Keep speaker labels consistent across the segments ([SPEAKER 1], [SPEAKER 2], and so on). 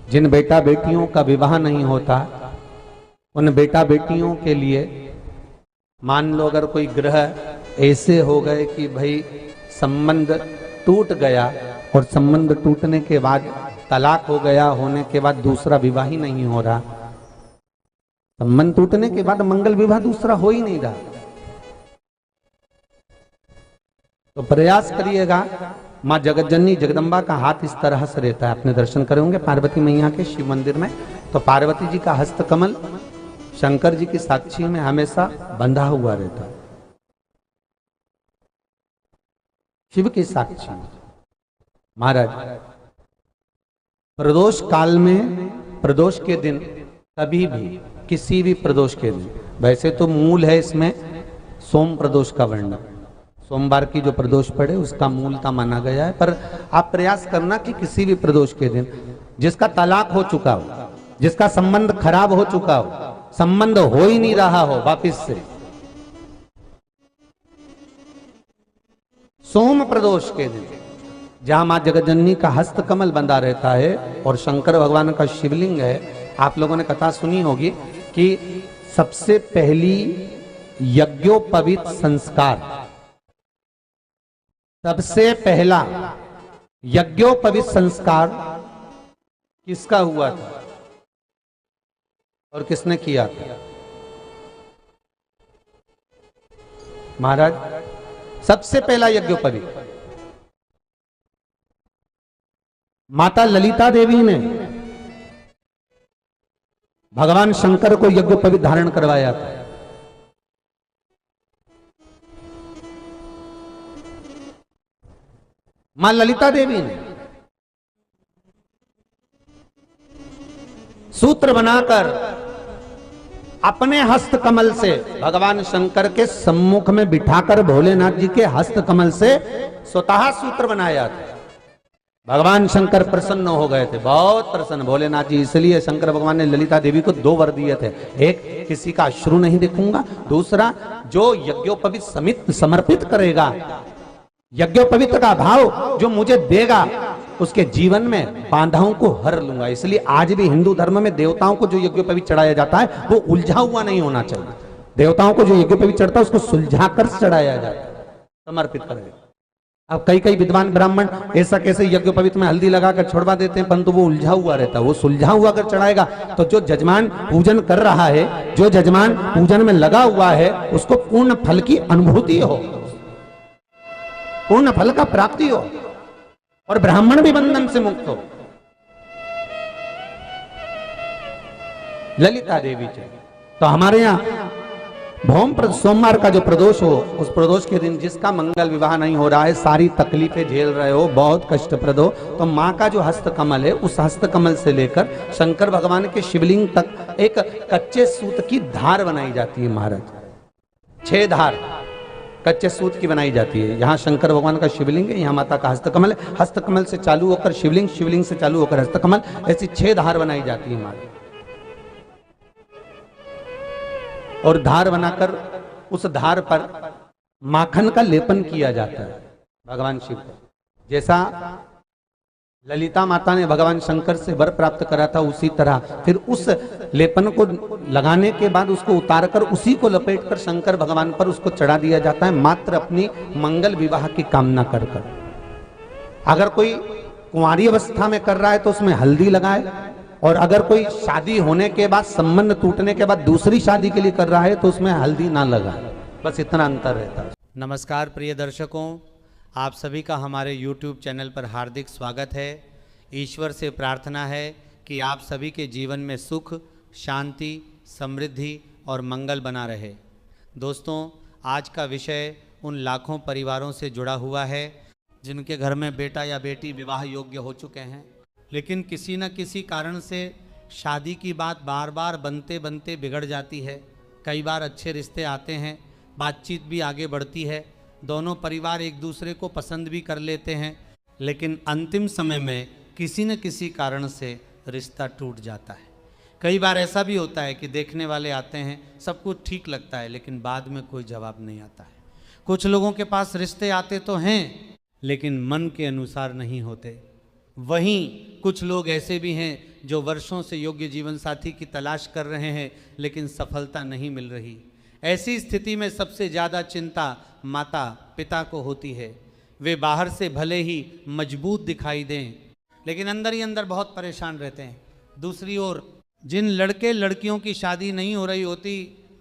[SPEAKER 1] जिन बेटा बेटियों का विवाह नहीं होता उन बेटा बेटियों के लिए मान लो अगर कोई ग्रह ऐसे हो गए कि भाई संबंध टूट गया और संबंध टूटने के बाद तलाक हो गया, होने के बाद दूसरा विवाह ही नहीं हो रहा, संबंध टूटने के बाद मंगल विवाह दूसरा हो ही नहीं रहा, तो प्रयास करिएगा। माँ जगतजननी जगदम्बा का हाथ इस तरह से रहता है, आपने दर्शन करे होंगे पार्वती मैया के शिव मंदिर में, तो पार्वती जी का हस्त कमल शंकर जी की साक्षी में हमेशा बंधा हुआ रहता है, शिव की साक्षी में। महाराज प्रदोष काल में, प्रदोष के दिन कभी भी, किसी भी प्रदोष के दिन, वैसे तो मूल है इसमें सोम प्रदोष का वर्णन, सोमवार की जो प्रदोष पड़े उसका मूलता माना गया है, पर आप प्रयास करना कि किसी भी प्रदोष के दिन जिसका तलाक हो चुका हो, जिसका संबंध खराब हो चुका हो, संबंध हो ही नहीं रहा हो वापिस से, सोम प्रदोष के दिन जहां मां जगतजननी का हस्त कमल बंधा रहता है और शंकर भगवान का शिवलिंग है। आप लोगों ने कथा सुनी होगी कि सबसे पहली यज्ञोपवीत संस्कार, सबसे पहला यज्ञोपवीत संस्कार किसका हुआ था और किसने किया था? महाराज सबसे पहला यज्ञोपवीत माता ललिता देवी ने भगवान शंकर को यज्ञोपवीत धारण करवाया था। मां ललिता देवी ने सूत्र बनाकर अपने हस्त कमल से भगवान शंकर के सम्मुख में बिठाकर भोलेनाथ जी के हस्त कमल से स्वतः सूत्र बनाया था। भगवान शंकर प्रसन्न हो गए थे, बहुत प्रसन्न भोलेनाथ जी, इसलिए शंकर भगवान ने ललिता देवी को 2 वर दिए थे, एक किसी का अश्रु नहीं देखूंगा, दूसरा जो यज्ञोपवीत समित समर्पित करेगा, यज्ञोपवीत का भाव जो मुझे देगा उसके जीवन में बाधाओं को हर लूंगा। इसलिए आज भी हिंदू धर्म में देवताओं को जो यज्ञोपवीत चढ़ाया जाता है वो उलझा हुआ नहीं होना चाहिए। देवताओं को जो यज्ञोपवीत चढ़ता है उसको सुलझा कर चढ़ाया जाता है, समर्पित करेगा। अब कई विद्वान ब्राह्मण ऐसा कैसे यज्ञोपवीत में हल्दी लगाकर छोड़वा देते हैं, परंतु वो उलझा हुआ रहता है, वो सुलझा हुआ अगर चढ़ाएगा तो जो जजमान पूजन कर रहा है, जो जजमान पूजन में लगा हुआ है, उसको पूर्ण फल की अनुभूति हो, पूर्ण फल का प्राप्ति हो और ब्राह्मण भी बंधन से मुक्त हो। ललिता देवी जी तो हमारे यहाँ भौम सोमवार का जो प्रदोष हो, उस प्रदोष के दिन जिसका मंगल विवाह नहीं हो रहा है, सारी तकलीफें झेल रहे हो, बहुत कष्टप्रद हो, तो माँ का जो हस्त कमल है उस हस्त कमल से लेकर शंकर भगवान के शिवलिंग तक एक कच्चे सूत की धार बनाई जाती है। महाराज 6 धार कच्चे सूत की बनाई जाती है। यहाँ शंकर भगवान का शिवलिंग है, यहाँ माता का हस्तकमल है, हस्तकमल से चालू होकर शिवलिंग, शिवलिंग से चालू होकर हस्तकमल, ऐसी 6 धार बनाई जाती है हमारी। और धार बनाकर उस धार पर माखन का लेपन किया जाता है भगवान शिव को। जैसा ललिता माता ने भगवान शंकर से वर प्राप्त करा था, उसी तरह फिर उस लेपन को लगाने के बाद उसको उतारकर उसी को लपेटकर शंकर भगवान पर उसको चढ़ा दिया जाता है, मात्र अपनी मंगल विवाह की कामना कर कर। अगर कोई कुंवारी अवस्था में कर रहा है तो उसमें हल्दी लगाए, और अगर कोई शादी होने के बाद, संबंध टूटने के बाद दूसरी शादी के लिए कर रहा है तो उसमें हल्दी ना लगाए, बस इतना अंतर रहता है।
[SPEAKER 2] नमस्कार प्रिय दर्शकों, आप सभी का हमारे YouTube चैनल पर हार्दिक स्वागत है। ईश्वर से प्रार्थना है कि आप सभी के जीवन में सुख, शांति, समृद्धि और मंगल बना रहे। दोस्तों, आज का विषय उन लाखों परिवारों से जुड़ा हुआ है जिनके घर में बेटा या बेटी विवाह योग्य हो चुके हैं, लेकिन किसी न किसी कारण से शादी की बात बार बार बनते बनते बिगड़ जाती है। कई बार अच्छे रिश्ते आते हैं, बातचीत भी आगे बढ़ती है, दोनों परिवार एक दूसरे को पसंद भी कर लेते हैं, लेकिन अंतिम समय में किसी न किसी कारण से रिश्ता टूट जाता है। कई बार ऐसा भी होता है कि देखने वाले आते हैं, सब कुछ ठीक लगता है, लेकिन बाद में कोई जवाब नहीं आता है। कुछ लोगों के पास रिश्ते आते तो हैं, लेकिन मन के अनुसार नहीं होते। वहीं कुछ लोग ऐसे भी हैं जो वर्षों से योग्य जीवन साथी की तलाश कर रहे हैं लेकिन सफलता नहीं मिल रही। ऐसी स्थिति में सबसे ज़्यादा चिंता माता पिता को होती है। वे बाहर से भले ही मजबूत दिखाई दें लेकिन अंदर ही अंदर बहुत परेशान रहते हैं। दूसरी ओर जिन लड़के लड़कियों की शादी नहीं हो रही होती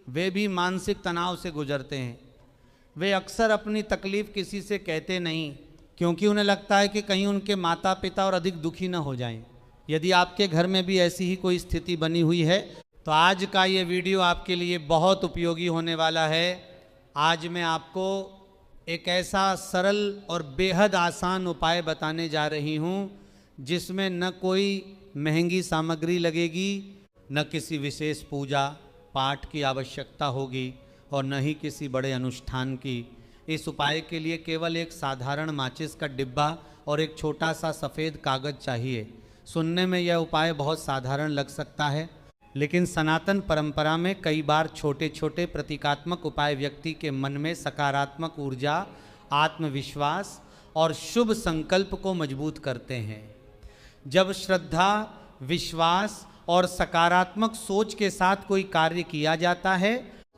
[SPEAKER 2] वे भी मानसिक तनाव से गुजरते हैं। वे अक्सर अपनी तकलीफ़ किसी से कहते नहीं क्योंकि उन्हें लगता है कि कहीं उनके माता पिता और अधिक दुखी न हो जाएं। यदि आपके घर में भी ऐसी ही कोई स्थिति बनी हुई है तो आज का ये वीडियो आपके लिए बहुत उपयोगी होने वाला है। आज मैं आपको एक ऐसा सरल और बेहद आसान उपाय बताने जा रही हूँ जिसमें न कोई महंगी सामग्री लगेगी, न किसी विशेष पूजा पाठ की आवश्यकता होगी और न ही किसी बड़े अनुष्ठान की। इस उपाय के लिए केवल एक साधारण माचिस का डिब्बा और एक छोटा सा सफ़ेद कागज़ चाहिए। सुनने में यह उपाय बहुत साधारण लग सकता है लेकिन सनातन परंपरा में कई बार छोटे छोटे प्रतीकात्मक उपाय व्यक्ति के मन में सकारात्मक ऊर्जा, आत्मविश्वास और शुभ संकल्प को मजबूत करते हैं। जब श्रद्धा, विश्वास और सकारात्मक सोच के साथ कोई कार्य किया जाता है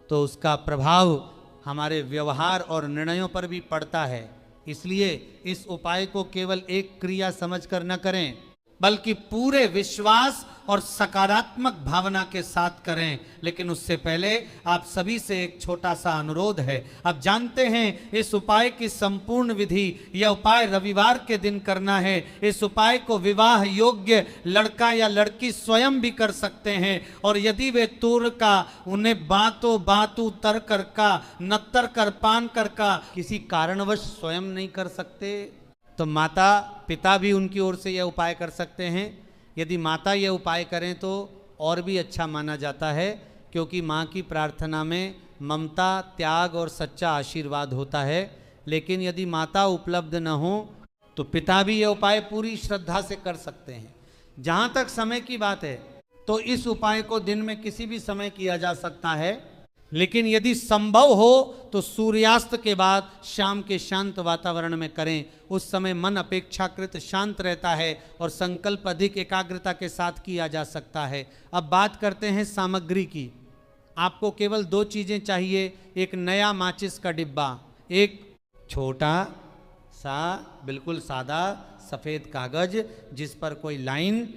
[SPEAKER 2] तो उसका प्रभाव हमारे व्यवहार और निर्णयों पर भी पड़ता है। इसलिए इस उपाय को केवल एक क्रिया समझकर न करें बल्कि पूरे विश्वास और सकारात्मक भावना के साथ करें। लेकिन उससे पहले आप सभी से एक छोटा सा अनुरोध है। आप जानते हैं इस उपाय की संपूर्ण विधि, यह उपाय रविवार के दिन करना है। इस उपाय को विवाह योग्य लड़का या लड़की स्वयं भी कर सकते हैं और यदि वे तूर का, उन्हें बातों तर कर का, नत्तर कर पान कर का किसी कारणवश स्वयं नहीं कर सकते तो माता पिता भी उनकी ओर से यह उपाय कर सकते हैं। यदि माता यह उपाय करें तो और भी अच्छा माना जाता है क्योंकि माँ की प्रार्थना में ममता, त्याग और सच्चा आशीर्वाद होता है। लेकिन यदि माता उपलब्ध न हो तो पिता भी यह उपाय पूरी श्रद्धा से कर सकते हैं। जहाँ तक समय की बात है तो इस उपाय को दिन में किसी भी समय किया जा सकता है, लेकिन यदि संभव हो तो सूर्यास्त के बाद शाम के शांत वातावरण में करें। उस समय मन अपेक्षाकृत शांत रहता है और संकल्प अधिक एकाग्रता के साथ किया जा सकता है। अब बात करते हैं सामग्री की। आपको केवल 2 चीज़ें चाहिए। एक नया माचिस का डिब्बा, एक छोटा सा बिल्कुल सादा सफ़ेद कागज़ जिस पर कोई लाइन,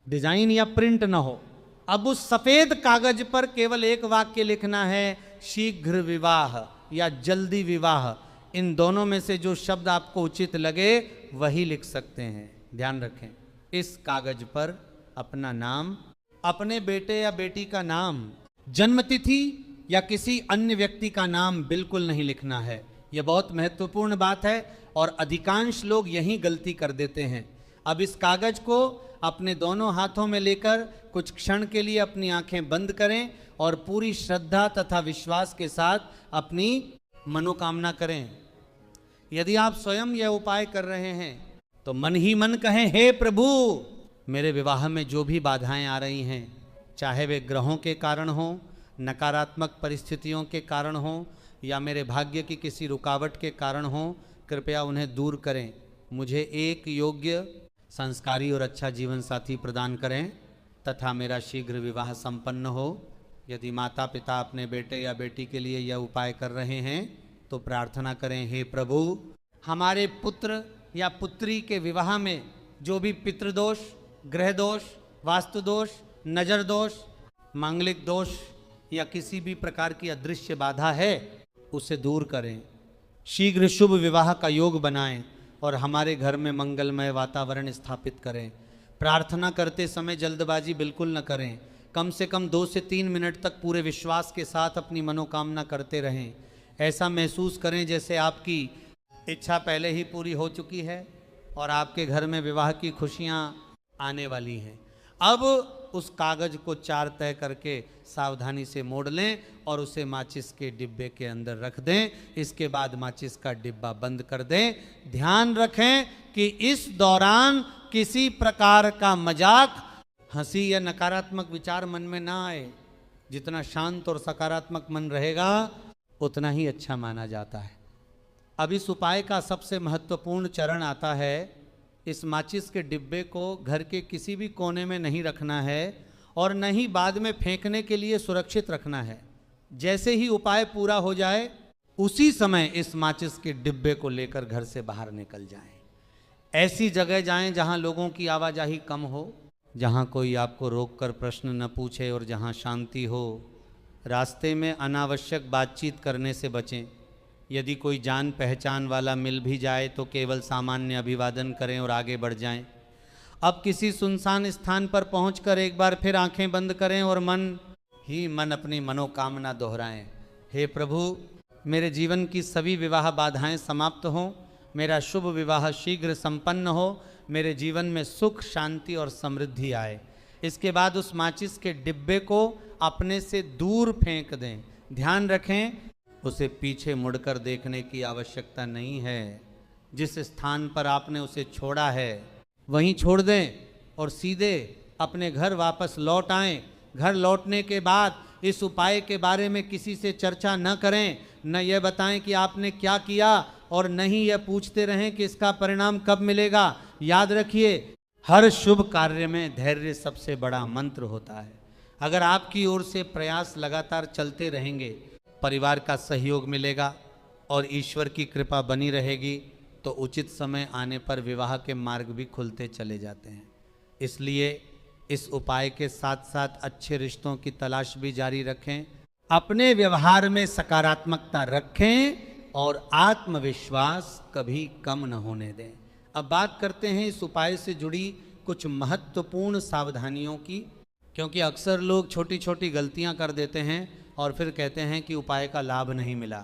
[SPEAKER 2] डिजाइन या प्रिंट न हो। अब उस सफ़ेद कागज पर केवल एक वाक्य लिखना है, शीघ्र विवाह या जल्दी विवाह। इन दोनों में से जो शब्द आपको उचित लगे वही लिख सकते हैं। ध्यान रखें, इस कागज पर अपना नाम, अपने बेटे या बेटी का नाम, जन्मतिथि या किसी अन्य व्यक्ति का नाम बिल्कुल नहीं लिखना है। यह बहुत महत्वपूर्ण बात है और अधिकांश लोग यही गलती कर देते हैं। अब इस कागज को अपने दोनों हाथों में लेकर कुछ क्षण के लिए अपनी आंखें बंद करें और पूरी श्रद्धा तथा विश्वास के साथ अपनी मनोकामना करें। यदि आप स्वयं यह उपाय कर रहे हैं तो मन ही मन कहें, हे प्रभु, मेरे विवाह में जो भी बाधाएं आ रही हैं, चाहे वे ग्रहों के कारण हों, नकारात्मक परिस्थितियों के कारण हों या मेरे भाग्य की किसी रुकावट के कारण हों, कृपया उन्हें दूर करें। मुझे एक योग्य, संस्कारी और अच्छा जीवन साथी प्रदान करें तथा मेरा शीघ्र विवाह संपन्न हो। यदि माता पिता अपने बेटे या बेटी के लिए यह उपाय कर रहे हैं तो प्रार्थना करें, हे प्रभु, हमारे पुत्र या पुत्री के विवाह में जो भी पितृदोष, ग्रह दोष, वास्तु दोष, नजर दोष, मांगलिक दोष या किसी भी प्रकार की अदृश्य बाधा है उसे दूर करें। शीघ्र शुभ विवाह का योग बनाएं और हमारे घर में मंगलमय वातावरण स्थापित करें। प्रार्थना करते समय जल्दबाजी बिल्कुल न करें। कम से कम 2 से 3 मिनट तक पूरे विश्वास के साथ अपनी मनोकामना करते रहें। ऐसा महसूस करें जैसे आपकी इच्छा पहले ही पूरी हो चुकी है और आपके घर में विवाह की खुशियाँ आने वाली हैं। अब उस कागज को 4 तय करके सावधानी से मोड़ लें और उसे माचिस के डिब्बे के अंदर रख दें। इसके बाद माचिस का डिब्बा बंद कर दें। ध्यान रखें कि इस दौरान किसी प्रकार का मजाक, हंसी या नकारात्मक विचार मन में ना आए। जितना शांत और सकारात्मक मन रहेगा उतना ही अच्छा माना जाता है। अब इस उपाय का सबसे महत्वपूर्ण चरण आता है इस माचिस के डिब्बे को घर के किसी भी कोने में नहीं रखना है और न ही बाद में फेंकने के लिए सुरक्षित रखना है। जैसे ही उपाय पूरा हो जाए उसी समय इस माचिस के डिब्बे को लेकर घर से बाहर निकल जाएं। ऐसी जगह जाएं जहां लोगों की आवाजाही कम हो, जहां कोई आपको रोककर प्रश्न न पूछे और जहां शांति हो। रास्ते में अनावश्यक बातचीत करने से बचें। यदि कोई जान पहचान वाला मिल भी जाए तो केवल सामान्य अभिवादन करें और आगे बढ़ जाएं। अब किसी सुनसान स्थान पर पहुंचकर एक बार फिर आंखें बंद करें और मन ही मन अपनी मनोकामना दोहराएं। हे प्रभु, मेरे जीवन की सभी विवाह बाधाएं समाप्त हों, मेरा शुभ विवाह शीघ्र संपन्न हो, मेरे जीवन में सुख शांति और समृद्धि आए। इसके बाद उस माचिस के डिब्बे को अपने से दूर फेंक दें। ध्यान रखें, उसे पीछे मुड़कर देखने की आवश्यकता नहीं है। जिस स्थान पर आपने उसे छोड़ा है वहीं छोड़ दें और सीधे अपने घर वापस लौट आएं। घर लौटने के बाद इस उपाय के बारे में किसी से चर्चा न करें, न यह बताएं कि आपने क्या किया और न ही यह पूछते रहें कि इसका परिणाम कब मिलेगा। याद रखिए, हर शुभ कार्य में धैर्य सबसे बड़ा मंत्र होता है। अगर आपकी ओर से प्रयास लगातार चलते रहेंगे, परिवार का सहयोग मिलेगा और ईश्वर की कृपा बनी रहेगी तो उचित समय आने पर विवाह के मार्ग भी खुलते चले जाते हैं। इसलिए इस उपाय के साथ साथ अच्छे रिश्तों की तलाश भी जारी रखें, अपने व्यवहार में सकारात्मकता रखें और आत्मविश्वास कभी कम न होने दें। अब बात करते हैं इस उपाय से जुड़ी कुछ महत्वपूर्ण सावधानियों की, क्योंकि अक्सर लोग छोटी छोटी गलतियां कर देते हैं और फिर कहते हैं कि उपाय का लाभ नहीं मिला।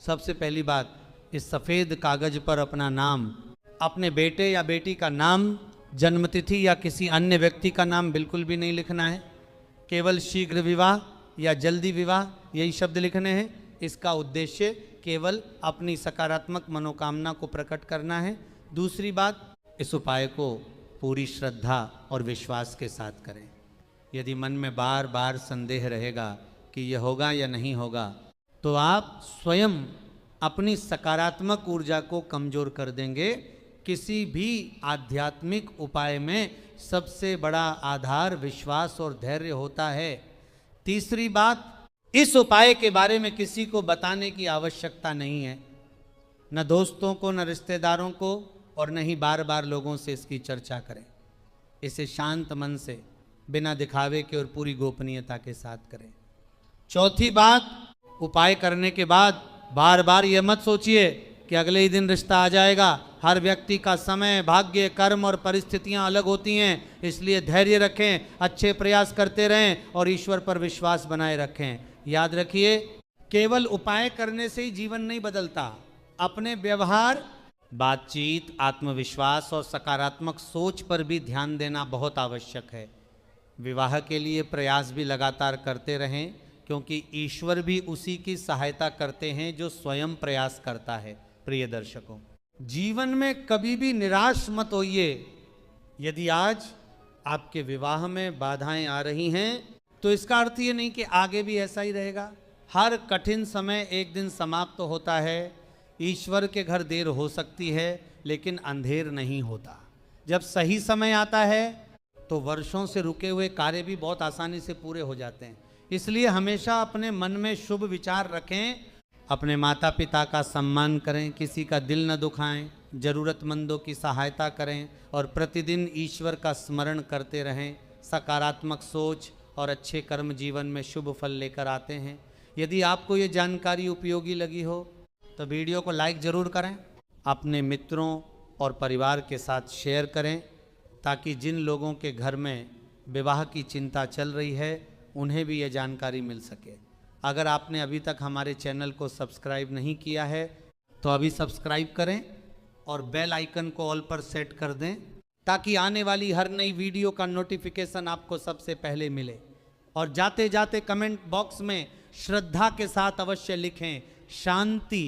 [SPEAKER 2] सबसे पहली बात, इस सफ़ेद कागज पर अपना नाम, अपने बेटे या बेटी का नाम, जन्मतिथि या किसी अन्य व्यक्ति का नाम बिल्कुल भी नहीं लिखना है। केवल शीघ्र विवाह या जल्दी विवाह यही शब्द लिखने हैं। इसका उद्देश्य केवल अपनी सकारात्मक मनोकामना को प्रकट करना है। दूसरी बात, इस उपाय को पूरी श्रद्धा और विश्वास के साथ करें। यदि मन में बार बार संदेह रहेगा कि यह होगा या नहीं होगा तो आप स्वयं अपनी सकारात्मक ऊर्जा को कमजोर कर देंगे। किसी भी आध्यात्मिक उपाय में सबसे बड़ा आधार विश्वास और धैर्य होता है। तीसरी बात, इस उपाय के बारे में किसी को बताने की आवश्यकता नहीं है, न दोस्तों को, न रिश्तेदारों को, और न ही बार बार लोगों से इसकी चर्चा करें। इसे शांत मन से, बिना दिखावे के और पूरी गोपनीयता के साथ करें। चौथी बात, उपाय करने के बाद बार बार यह मत सोचिए कि अगले ही दिन रिश्ता आ जाएगा। हर व्यक्ति का समय, भाग्य, कर्म और परिस्थितियां अलग होती हैं, इसलिए धैर्य रखें, अच्छे प्रयास करते रहें और ईश्वर पर विश्वास बनाए रखें। याद रखिए, केवल उपाय करने से ही जीवन नहीं बदलता। अपने व्यवहार, बातचीत, आत्मविश्वास और सकारात्मक सोच पर भी ध्यान देना बहुत आवश्यक है। विवाह के लिए प्रयास भी लगातार करते रहें, क्योंकि ईश्वर भी उसी की सहायता करते हैं जो स्वयं प्रयास करता है। प्रिय दर्शकों, जीवन में कभी भी निराश मत होइए। यदि आज आपके विवाह में बाधाएं आ रही हैं तो इसका अर्थ ये नहीं कि आगे भी ऐसा ही रहेगा। हर कठिन समय एक दिन समाप्त होता है। ईश्वर के घर देर हो सकती है लेकिन अंधेर नहीं होता। जब सही समय आता है तो वर्षों से रुके हुए कार्य भी बहुत आसानी से पूरे हो जाते हैं। इसलिए हमेशा अपने मन में शुभ विचार रखें, अपने माता पिता का सम्मान करें, किसी का दिल न दुखाएं, ज़रूरतमंदों की सहायता करें और प्रतिदिन ईश्वर का स्मरण करते रहें। सकारात्मक सोच और अच्छे कर्म जीवन में शुभ फल लेकर आते हैं। यदि आपको ये जानकारी उपयोगी लगी हो तो वीडियो को लाइक ज़रूर करें, अपने मित्रों और परिवार के साथ शेयर करें, ताकि जिन लोगों के घर में विवाह की चिंता चल रही है उन्हें भी ये जानकारी मिल सके। अगर आपने अभी तक हमारे चैनल को सब्सक्राइब नहीं किया है तो अभी सब्सक्राइब करें और बेल आइकन को ऑल पर सेट कर दें, ताकि आने वाली हर नई वीडियो का नोटिफिकेशन आपको सबसे पहले मिले। और जाते जाते कमेंट बॉक्स में श्रद्धा के साथ अवश्य लिखें, शांति,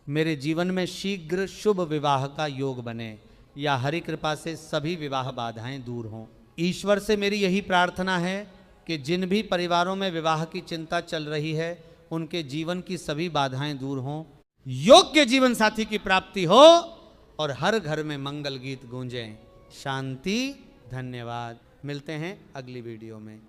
[SPEAKER 2] मेरे जीवन में शीघ्र शुभ विवाह का योग बने, या हरि कृपा से सभी विवाह बाधाएं दूर हों। ईश्वर से मेरी यही प्रार्थना है कि जिन भी परिवारों में विवाह की चिंता चल रही है उनके जीवन की सभी बाधाएं दूर हों, योग्य जीवन साथी की प्राप्ति हो और हर घर में मंगल गीत गूंजें। शांति। धन्यवाद। मिलते हैं अगली वीडियो में।